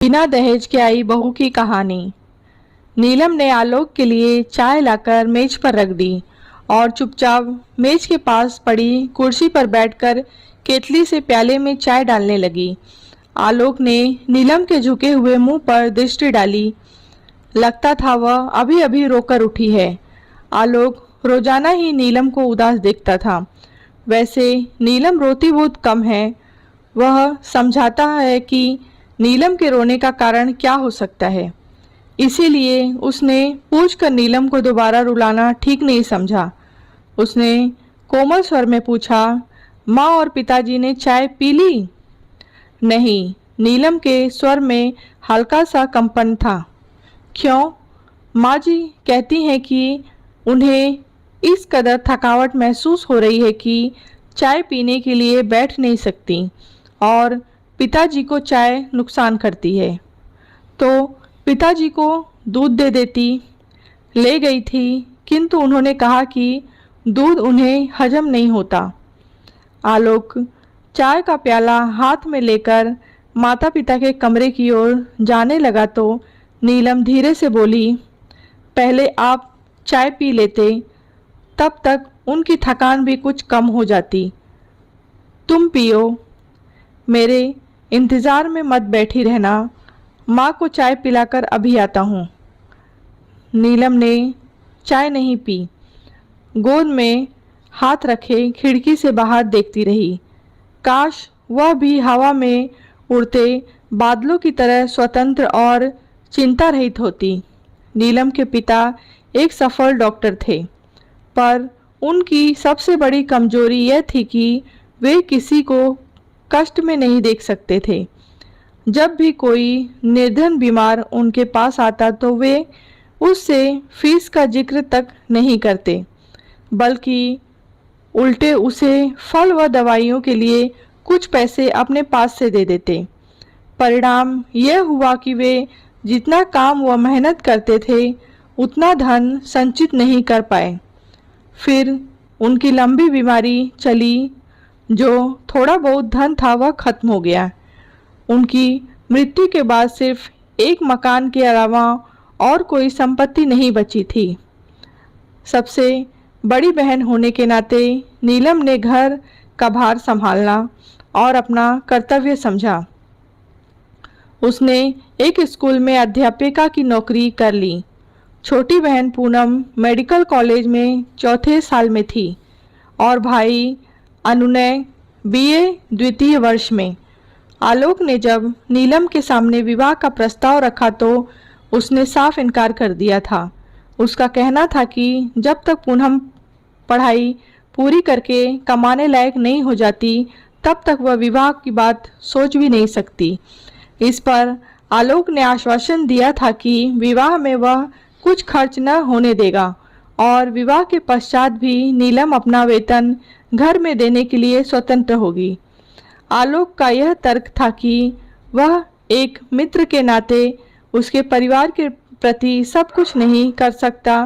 बिना दहेज के आई बहू की कहानी। नीलम ने आलोक के लिए चाय लाकर मेज पर रख दी और चुपचाप मेज के पास पड़ी कुर्सी पर बैठकर केतली से प्याले में चाय डालने लगी। आलोक ने नीलम के झुके हुए मुंह पर दृष्टि डाली। लगता था वह अभी अभी रोकर उठी है। आलोक रोजाना ही नीलम को उदास देखता था। वैसे नीलम रोती बहुत कम है। वह समझाता है कि नीलम के रोने का कारण क्या हो सकता है, इसीलिए उसने पूछकर नीलम को दोबारा रुलाना ठीक नहीं समझा। उसने कोमल स्वर में पूछा, माँ और पिताजी ने चाय पी ली? नहीं, नीलम के स्वर में हल्का सा कंपन था। क्यों? माँ जी कहती हैं कि उन्हें इस कदर थकावट महसूस हो रही है कि चाय पीने के लिए बैठ नहीं सकती और पिताजी को चाय नुकसान करती है, तो पिताजी को दूध दे देती। ले गई थी, किंतु उन्होंने कहा कि दूध उन्हें हजम नहीं होता। आलोक चाय का प्याला हाथ में लेकर माता पिता के कमरे की ओर जाने लगा तो नीलम धीरे से बोली, पहले आप चाय पी लेते, तब तक उनकी थकान भी कुछ कम हो जाती। तुम पियो, मेरे इंतज़ार में मत बैठी रहना, माँ को चाय पिलाकर अभी आता हूँ। नीलम ने चाय नहीं पी। गोद में हाथ रखे खिड़की से बाहर देखती रही। काश वह भी हवा में उड़ते बादलों की तरह स्वतंत्र और चिंता रहित होती। नीलम के पिता एक सफल डॉक्टर थे, पर उनकी सबसे बड़ी कमजोरी यह थी कि वे किसी को कष्ट में नहीं देख सकते थे। जब भी कोई निर्धन बीमार उनके पास आता तो वे उससे फीस का जिक्र तक नहीं करते, बल्कि उल्टे उसे फल व दवाइयों के लिए कुछ पैसे अपने पास से दे देते। परिणाम यह हुआ कि वे जितना काम व मेहनत करते थे उतना धन संचित नहीं कर पाए। फिर उनकी लंबी बीमारी चली, जो थोड़ा बहुत धन था वह खत्म हो गया। उनकी मृत्यु के बाद सिर्फ एक मकान के अलावा और कोई संपत्ति नहीं बची थी। सबसे बड़ी बहन होने के नाते नीलम ने घर का भार संभालना और अपना कर्तव्य समझा। उसने एक स्कूल में अध्यापिका की नौकरी कर ली। छोटी बहन पूनम मेडिकल कॉलेज में चौथे साल में थी और भाई अनुनय बीए द्वितीय वर्ष में। आलोक ने जब नीलम के सामने विवाह का प्रस्ताव रखा तो उसने साफ इनकार कर दिया था। उसका कहना था कि जब तक पूनम पढ़ाई पूरी करके कमाने लायक नहीं हो जाती तब तक वह विवाह की बात सोच भी नहीं सकती। इस पर आलोक ने आश्वासन दिया था कि विवाह में वह कुछ खर्च न होने देगा और विवाह के पश्चात भी नीलम अपना वेतन घर में देने के लिए स्वतंत्र होगी। आलोक का यह तर्क था कि वह एक मित्र के नाते उसके परिवार के प्रति सब कुछ नहीं कर सकता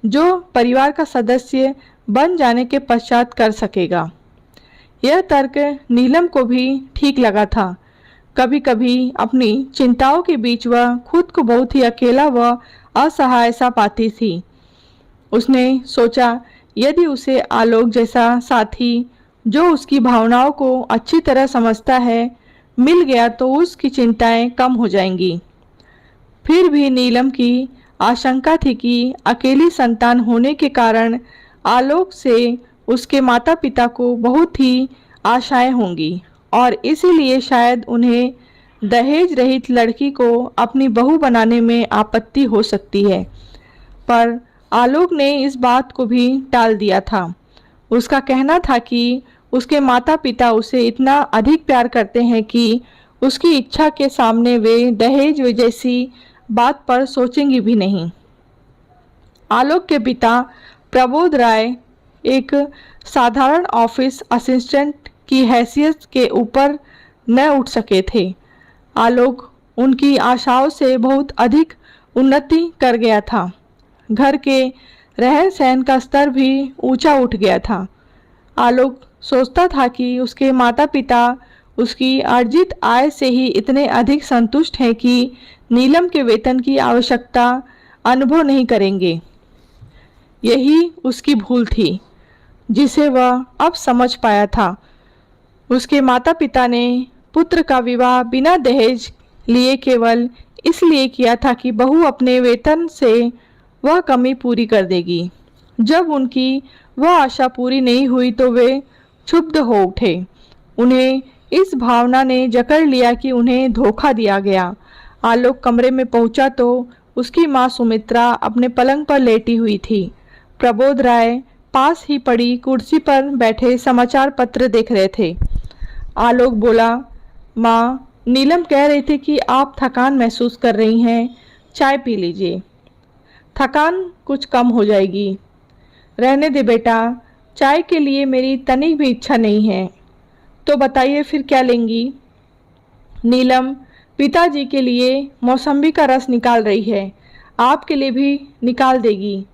जो परिवार का सदस्य बन जाने के पश्चात कर सकेगा। यह तर्क नीलम को भी ठीक लगा था। कभी कभी अपनी चिंताओं के बीच वह खुद को बहुत ही अकेला व असहाय सा पाती थी। उसने सोचा, यदि उसे आलोक जैसा साथी जो उसकी भावनाओं को अच्छी तरह समझता है मिल गया तो उसकी चिंताएं कम हो जाएंगी। फिर भी नीलम की आशंका थी कि अकेली संतान होने के कारण आलोक से उसके माता पिता को बहुत ही आशाएं होंगी और इसीलिए शायद उन्हें दहेज रहित लड़की को अपनी बहू बनाने में आपत्ति हो सकती है। पर आलोक ने इस बात को भी टाल दिया था। उसका कहना था कि उसके माता पिता उसे इतना अधिक प्यार करते हैं कि उसकी इच्छा के सामने वे दहेज जैसी बात पर सोचेंगी भी नहीं। आलोक के पिता प्रबोध राय एक साधारण ऑफिस असिस्टेंट की हैसियत के ऊपर न उठ सके थे। आलोक उनकी आशाओं से बहुत अधिक उन्नति कर गया था। घर के रहन सहन का स्तर भी ऊंचा उठ गया था। आलोक सोचता था कि उसके माता पिता उसकी अर्जित आय से ही इतने अधिक संतुष्ट हैं कि नीलम के वेतन की आवश्यकता अनुभव नहीं करेंगे। यही उसकी भूल थी जिसे वह अब समझ पाया था। उसके माता पिता ने पुत्र का विवाह बिना दहेज लिए केवल इसलिए किया था कि बहू अपने वेतन से वह कमी पूरी कर देगी। जब उनकी वह आशा पूरी नहीं हुई तो वे क्षुब्ध हो उठे। उन्हें इस भावना ने जकड़ लिया कि उन्हें धोखा दिया गया। आलोक कमरे में पहुंचा तो उसकी माँ सुमित्रा अपने पलंग पर लेटी हुई थी। प्रबोध राय पास ही पड़ी कुर्सी पर बैठे समाचार पत्र देख रहे थे। आलोक बोला, माँ, नीलम कह रही थी कि आप थकान महसूस कर रही हैं, चाय पी लीजिए, थकान कुछ कम हो जाएगी। रहने दे बेटा, चाय के लिए मेरी तनिक भी इच्छा नहीं है। तो बताइए फिर क्या लेंगी? नीलम पिताजी के लिए मौसम्बी का रस निकाल रही है, आपके लिए भी निकाल देगी।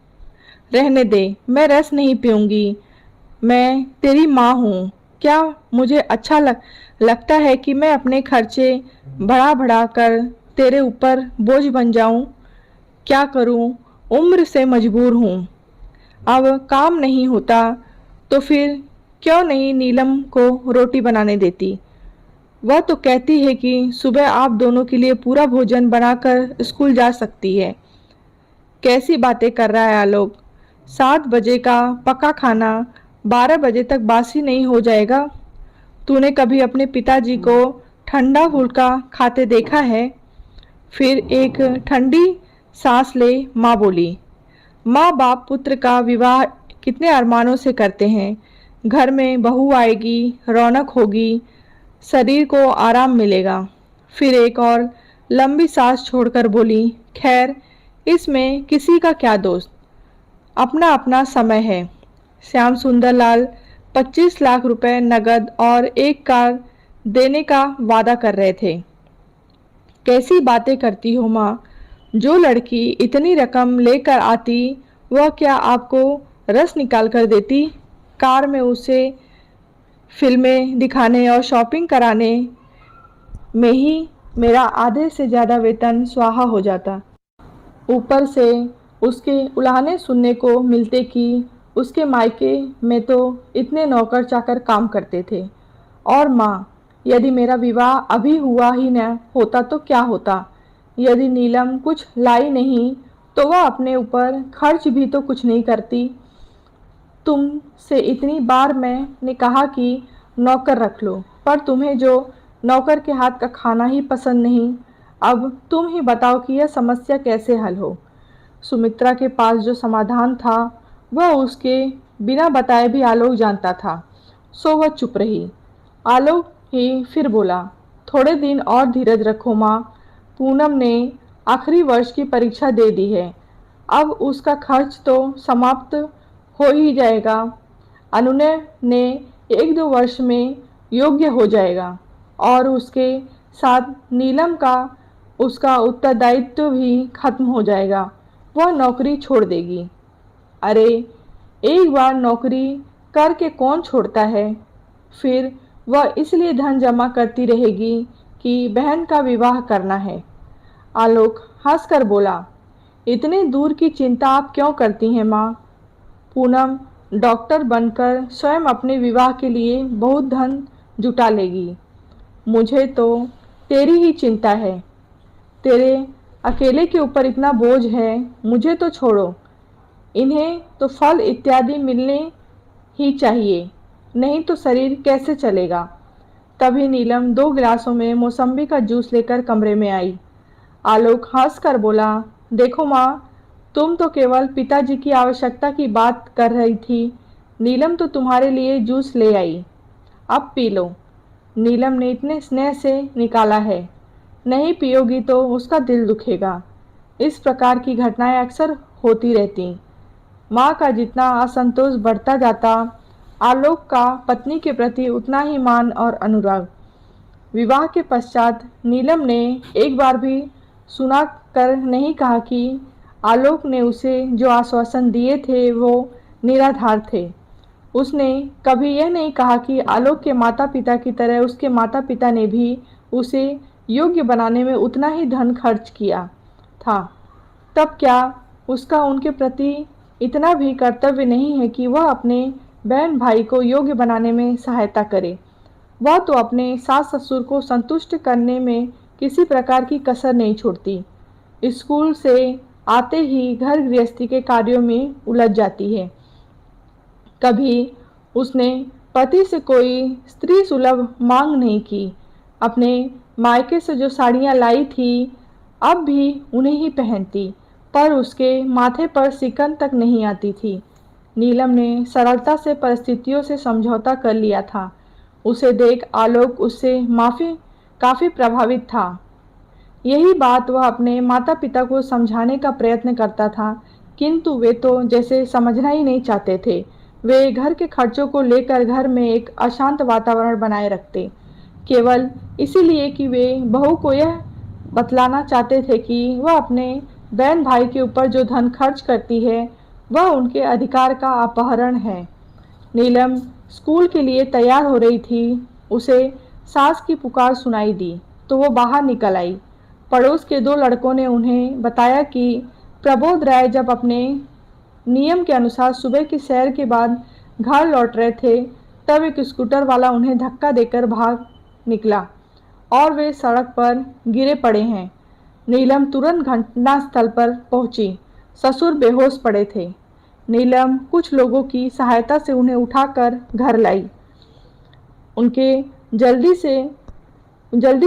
रहने दे, मैं रस नहीं पीऊँगी। मैं तेरी माँ हूँ, क्या मुझे अच्छा लगता है कि मैं अपने खर्चे बढ़ा बढ़ा कर तेरे ऊपर बोझ बन जाऊँ? क्या करूँ, उम्र से मजबूर हूँ। अब काम नहीं होता तो फिर क्यों नहीं नीलम को रोटी बनाने देती? वह तो कहती है कि सुबह आप दोनों के लिए पूरा भोजन बनाकर स्कूल जा सकती है। कैसी बातें कर रहा है आलोक? 7 बजे का पका खाना 12 बजे तक बासी नहीं हो जाएगा? तूने कभी अपने पिताजी को ठंडा फुल्का खाते देखा है? फिर एक ठंडी सांस ले माँ बोली। माँ बाप पुत्र का विवाह कितने अरमानों से करते हैं। घर में बहू आएगी, रौनक होगी, शरीर को आराम मिलेगा। फिर एक और लंबी सांस छोड़कर बोली, खैर इसमें किसी का क्या दोष, अपना अपना समय है। श्याम सुंदर लाल 25 लाख रुपए नगद और एक कार देने का वादा कर रहे थे। कैसी बातें करती हो माँ? जो लड़की इतनी रकम लेकर आती वह क्या आपको रस निकाल कर देती? कार में उसे फिल्में दिखाने और शॉपिंग कराने में ही मेरा आधे से ज़्यादा वेतन स्वाहा हो जाता। ऊपर से उसके उलाहने सुनने को मिलते कि उसके मायके में तो इतने नौकर चाकर काम करते थे। और माँ, यदि मेरा विवाह अभी हुआ ही न होता तो क्या होता? यदि नीलम कुछ लाई नहीं तो वह अपने ऊपर खर्च भी तो कुछ नहीं करती। तुमसे इतनी बार मैंने कहा कि नौकर रख लो, पर तुम्हें जो नौकर के हाथ का खाना ही पसंद नहीं। अब तुम ही बताओ कि यह समस्या कैसे हल हो। सुमित्रा के पास जो समाधान था वह उसके बिना बताए भी आलोक जानता था, सो वह चुप रही। आलोक ही फिर बोला, थोड़े दिन और धीरज रखो माँ, पूनम ने आखिरी वर्ष की परीक्षा दे दी है, अब उसका खर्च तो समाप्त हो ही जाएगा। अनुनय ने 1-2 वर्ष में योग्य हो जाएगा और उसके साथ नीलम का उसका उत्तरदायित्व भी खत्म हो जाएगा, वह नौकरी छोड़ देगी। अरे, एक बार नौकरी करके कौन छोड़ता है? फिर वह इसलिए धन जमा करती रहेगी कि बहन का विवाह करना है। आलोक हंसकर बोला, इतने दूर की चिंता आप क्यों करती हैं माँ? पूनम डॉक्टर बनकर स्वयं अपने विवाह के लिए बहुत धन जुटा लेगी। मुझे तो तेरी ही चिंता है, तेरे अकेले के ऊपर इतना बोझ है। मुझे तो छोड़ो, इन्हें तो फल इत्यादि मिलने ही चाहिए, नहीं तो शरीर कैसे चलेगा। तभी नीलम 2 गिलासों में मौसम्बी का जूस लेकर कमरे में आई। आलोक हंसकर बोला, देखो माँ, तुम तो केवल पिताजी की आवश्यकता की बात कर रही थी, नीलम तो तुम्हारे लिए जूस ले आई, अब पी लो। नीलम ने इतने स्नेह से निकाला है, नहीं पियोगी तो उसका दिल दुखेगा। इस प्रकार की घटनाएं अक्सर होती रहती। माँ का जितना असंतोष बढ़ता जाता, आलोक का पत्नी के प्रति उतना ही मान और अनुराग। विवाह के पश्चात नीलम ने एक बार भी सुना कर नहीं कहा कि आलोक ने उसे जो आश्वासन दिए थे वो निराधार थे। उसने कभी यह नहीं कहा कि आलोक के माता पिता की तरह उसके माता पिता ने भी उसे योग्य बनाने में उतना ही धन खर्च किया था। तब क्या उसका उनके प्रति इतना भी कर्तव्य नहीं है कि वह अपने बहन भाई को योग्य बनाने में सहायता करे। वह तो अपने सास ससुर को संतुष्ट करने में किसी प्रकार की कसर नहीं छोड़ती। स्कूल से आते ही घर गृहस्थी के कार्यों में उलझ जाती है। कभी उसने पति से कोई स्त्री सुलभ मांग नहीं की। अपने मायके से जो साड़ियाँ लाई थी अब भी उन्हें ही पहनती, पर उसके माथे पर सिकन तक नहीं आती थी। नीलम ने सरलता से परिस्थितियों से समझौता कर लिया था। उसे देख आलोक उससे काफ़ी प्रभावित था। यही बात वह अपने माता पिता को समझाने का प्रयत्न करता था, किंतु वे तो जैसे समझना ही नहीं चाहते थे। वे घर के खर्चों को लेकर घर में एक अशांत वातावरण बनाए रखते, केवल इसीलिए कि वे बहू को यह बतलाना चाहते थे कि वह अपने बहन भाई के ऊपर जो धन खर्च करती है वह उनके अधिकार का अपहरण है। नीलम स्कूल के लिए तैयार हो रही थी। उसे सास की पुकार सुनाई दी तो वो बाहर निकल आई। पड़ोस के दो लड़कों ने उन्हें बताया कि प्रबोध राय जब अपने नियम के अनुसार सुबह की सैर के बाद घर लौट रहे थे तब एक स्कूटर वाला उन्हें धक्का देकर भाग निकला और वे सड़क पर गिरे पड़े हैं। नीलम तुरंत घटनास्थल पर पहुंची। ससुर बेहोश पड़े थे। नीलम कुछ लोगों की सहायता से उन्हें उठाकर घर लाई। उनके जल्दी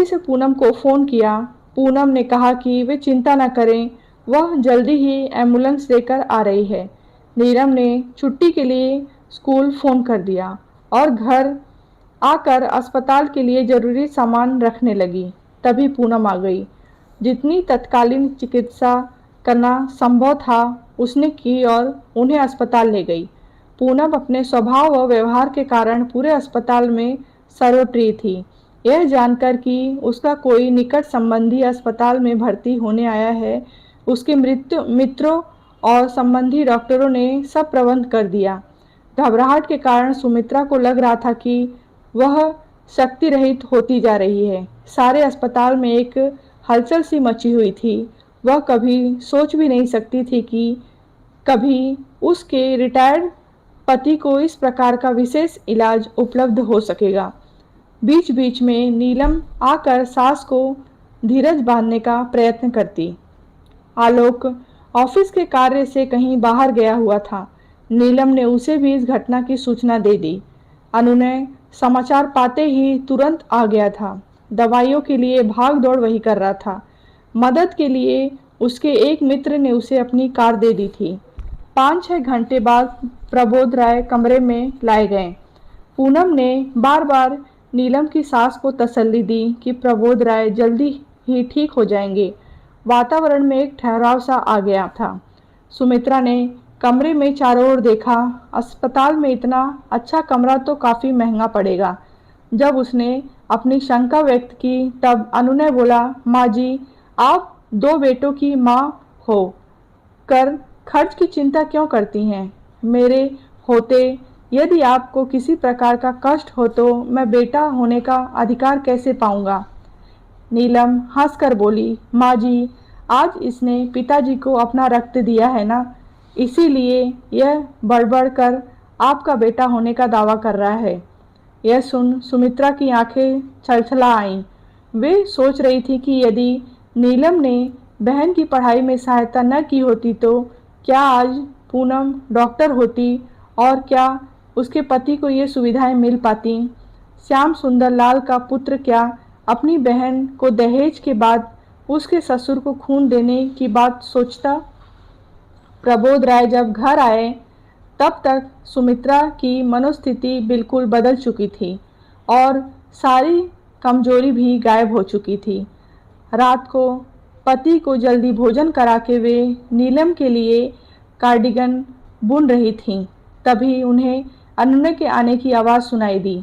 से पूनम को फ़ोन किया। पूनम ने कहा कि वे चिंता न करें, वह जल्दी ही एम्बुलेंस लेकर आ रही है। नीलम ने छुट्टी के लिए स्कूल फ़ोन कर दिया और घर आकर अस्पताल के लिए ज़रूरी सामान रखने लगी। तभी पूनम आ गई। जितनी तत्कालीन चिकित्सा करना संभव था उसने की और उन्हें अस्पताल ले गई। पूनम अपने स्वभाव व व्यवहार के कारण पूरे अस्पताल में सर्वप्रिय थी। यह जानकर कि उसका कोई निकट संबंधी अस्पताल में भर्ती होने आया है, उसके मित्रों और संबंधी डॉक्टरों ने सब प्रबंध कर दिया। घबराहट के कारण सुमित्रा को लग रहा था कि वह शक्ति रहित होती जा रही है। सारे अस्पताल में एक हलचल सी मची हुई थी। वह कभी सोच भी नहीं सकती थी कि कभी उसके रिटायर्ड पति को इस प्रकार का विशेष इलाज उपलब्ध हो सकेगा। बीच बीच में नीलम आकर सास को धीरज बांधने का प्रयत्न करती। आलोक ऑफिस के कार्य से कहीं बाहर गया हुआ था। नीलम ने उसे भी इस घटना की सूचना दे दी। अनुनय समाचार पाते ही तुरंत आ गया था। दवाइयों के लिए भाग दौड़ वही कर रहा था। मदद के लिए उसके एक मित्र ने उसे अपनी कार दे दी थी। 5-6 घंटे बाद प्रबोध राय कमरे में लाए गए। पूनम ने बार बार नीलम की सास को तसल्ली दी कि प्रबोध राय जल्दी ही ठीक हो जाएंगे। वातावरण में एक ठहराव सा आ गया था। सुमित्रा ने कमरे में चारों ओर देखा। अस्पताल में इतना अच्छा कमरा तो काफ़ी महंगा पड़ेगा। जब उसने अपनी शंका व्यक्त की तब अनुनय बोला, माँ जी, आप 2 बेटों की माँ हो कर खर्च की चिंता क्यों करती हैं? मेरे होते यदि आपको किसी प्रकार का कष्ट हो तो मैं बेटा होने का अधिकार कैसे पाऊंगा? नीलम हंसकर बोली, माँ जी, आज इसने पिताजी को अपना रक्त दिया है ना, इसीलिए यह बढ़ कर आपका बेटा होने का दावा कर रहा है। यह सुन सुमित्रा की आंखें छलछला आईं। वे सोच रही थी कि यदि नीलम ने बहन की पढ़ाई में सहायता न की होती तो क्या आज पूनम डॉक्टर होती और क्या उसके पति को ये सुविधाएं मिल पाती? श्याम सुंदर लाल का पुत्र क्या अपनी बहन को दहेज के बाद उसके ससुर को खून देने की बात सोचता? प्रबोध राय जब घर आए तब तक सुमित्रा की मनोस्थिति बिल्कुल बदल चुकी थी और सारी कमजोरी भी गायब हो चुकी थी। रात को पति को जल्दी भोजन करा के वे नीलम के लिए कार्डिगन बुन रही थीं। तभी उन्हें अनुनय के आने की आवाज़ सुनाई दी।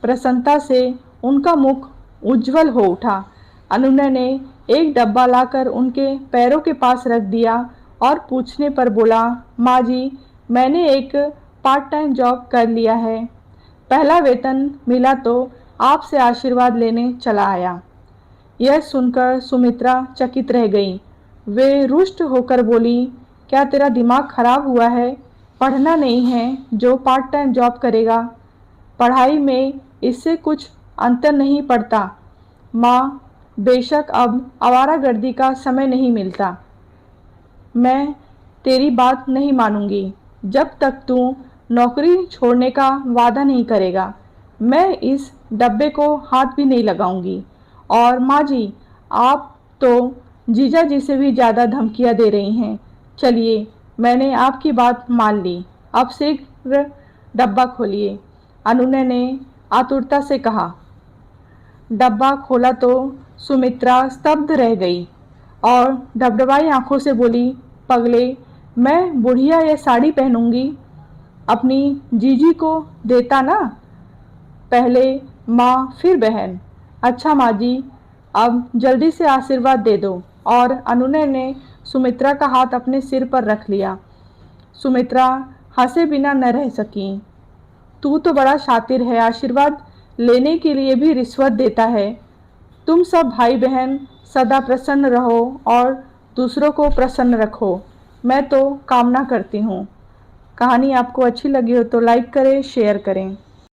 प्रसन्नता से उनका मुख उज्जवल हो उठा। अनुनय ने एक डब्बा लाकर उनके पैरों के पास रख दिया और पूछने पर बोला, माँ जी, मैंने एक पार्ट टाइम जॉब कर लिया है। पहला वेतन मिला तो आपसे आशीर्वाद लेने चला आया। यह सुनकर सुमित्रा चकित रह गई। वे रुष्ट होकर बोली, क्या तेरा दिमाग खराब हुआ है? पढ़ना नहीं है जो पार्ट टाइम जॉब करेगा? पढ़ाई में इससे कुछ अंतर नहीं पड़ता। माँ, बेशक अब आवारागर्दी का समय नहीं मिलता। मैं तेरी बात नहीं मानूंगी जब तक तू नौकरी छोड़ने का वादा नहीं करेगा। मैं इस डब्बे को हाथ भी नहीं लगाऊंगी। और माँ जी, आप तो जीजा जी से भी ज़्यादा धमकियाँ दे रही हैं। चलिए, मैंने आपकी बात मान ली, अब शीघ्र डब्बा खोलिए, अनुनय ने आतुरता से कहा। डब्बा खोला तो सुमित्रा स्तब्ध रह गई और डबडबाई आंखों से बोली, पगले, मैं बुढ़िया ये साड़ी पहनूंगी? अपनी जीजी को देता ना, पहले माँ फिर बहन। अच्छा माँ जी, अब जल्दी से आशीर्वाद दे दो। और अनुनय ने सुमित्रा का हाथ अपने सिर पर रख लिया। सुमित्रा हंसे बिना न रह सकी। तू तो बड़ा शातिर है, आशीर्वाद लेने के लिए भी रिश्वत देता है। तुम सब भाई बहन सदा प्रसन्न रहो और दूसरों को प्रसन्न रखो, मैं तो कामना करती हूँ। कहानी आपको अच्छी लगी हो तो लाइक करें, शेयर करें।